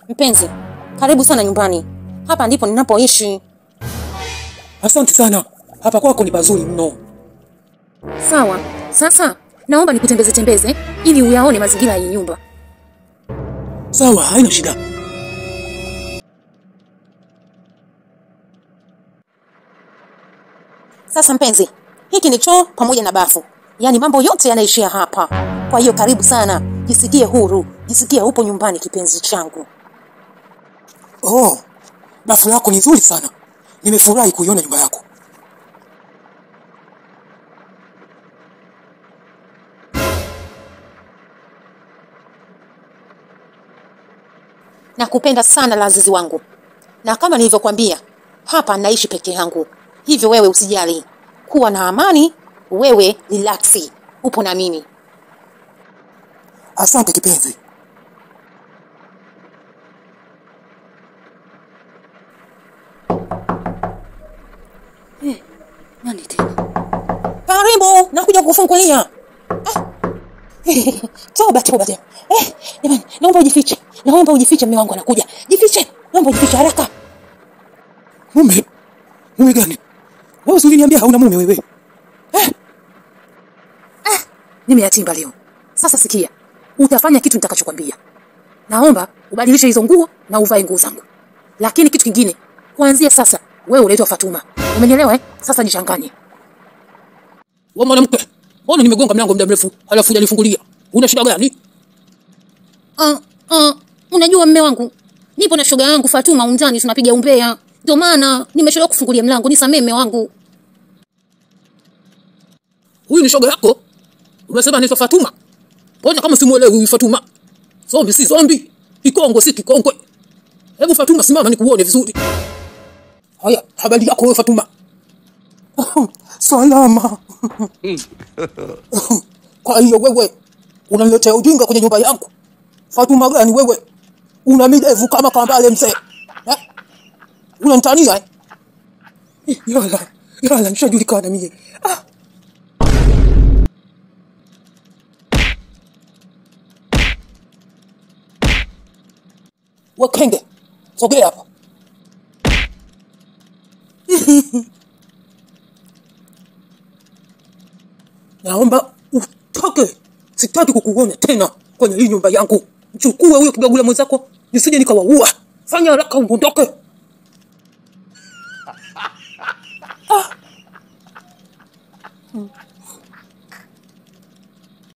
Mpenzi, karibu sana nyumbani. Hapa ndipo ninapoishi. Asante sana. Hapa kwako ni pazuri mno. Sawa. Sasa naomba nikutembeze tembeze ili uyaone mazingira ya nyumba. Sawa, haina shida. Sasa mpenzi, hiki ni choo pamoja na bafu. Yaani mambo yote yanaishia hapa. Kwa hiyo karibu sana. Jisikie huru. Jisikie upo nyumbani kipenzi changu. Oh, bafu lako ni nzuri sana. Nimefurahi kuiona nyumba yako. Nakupenda sana lazizi wangu. Na kama nilivyokuambia, hapa naishi peke yangu. Hivyo wewe usijali. Kuwa na amani, wewe relaxi. Upo na mimi. Asante kipenzi. Nani tena? Karibu, nakuja kukufungulia. Toba tena. Jamani, naomba ujifiche. Naomba ujifiche, mume wangu anakuja. Jifiche. Naomba ujifiche haraka. Mume? Mume gani? Wewe uliniambia hauna mume wewe. Nimeyatimba leo. Sasa sikia. Utafanya kitu nitakachokwambia. Naomba ubadilishe hizo nguo na uvae nguo zangu. Lakini kitu kingine, kuanzia sasa wewe unaitwa Fatuma. Umenielewa? Sasa jichanganye. Wewe mwanamke, mbona nimegonga mlango muda mrefu halafu hujanifungulia? Una shida gani? Unajua mume wangu, nipo na shoga yangu Fatuma umjani tunapiga umbea. Ndio maana nimechelewa kufungulia mlango. Nisamee mume wangu. Huyu ni shoga yako? Unasema ni Fatuma? Mbona kama simuelewi huyu Fatuma? Zombi si zombi, kikongo si kikongwe. Hebu Fatuma simama nikuone vizuri. Haya, habari yako wewe Fatuma? Salama. Kwa hiyo wewe unaniletea ujinga kwenye nyumba yangu? Fatuma gani wewe? Una midevu kama kambale mzee. Unanitania? Yala, nishajulikana mimi. Wakenge, sogea hapa. Naomba utoke. Sitaki kukuona tena kwenye hii nyumba yangu. Chukua huyo kibagula mwenzako, nisije nikawaua. Fanya haraka uondoke.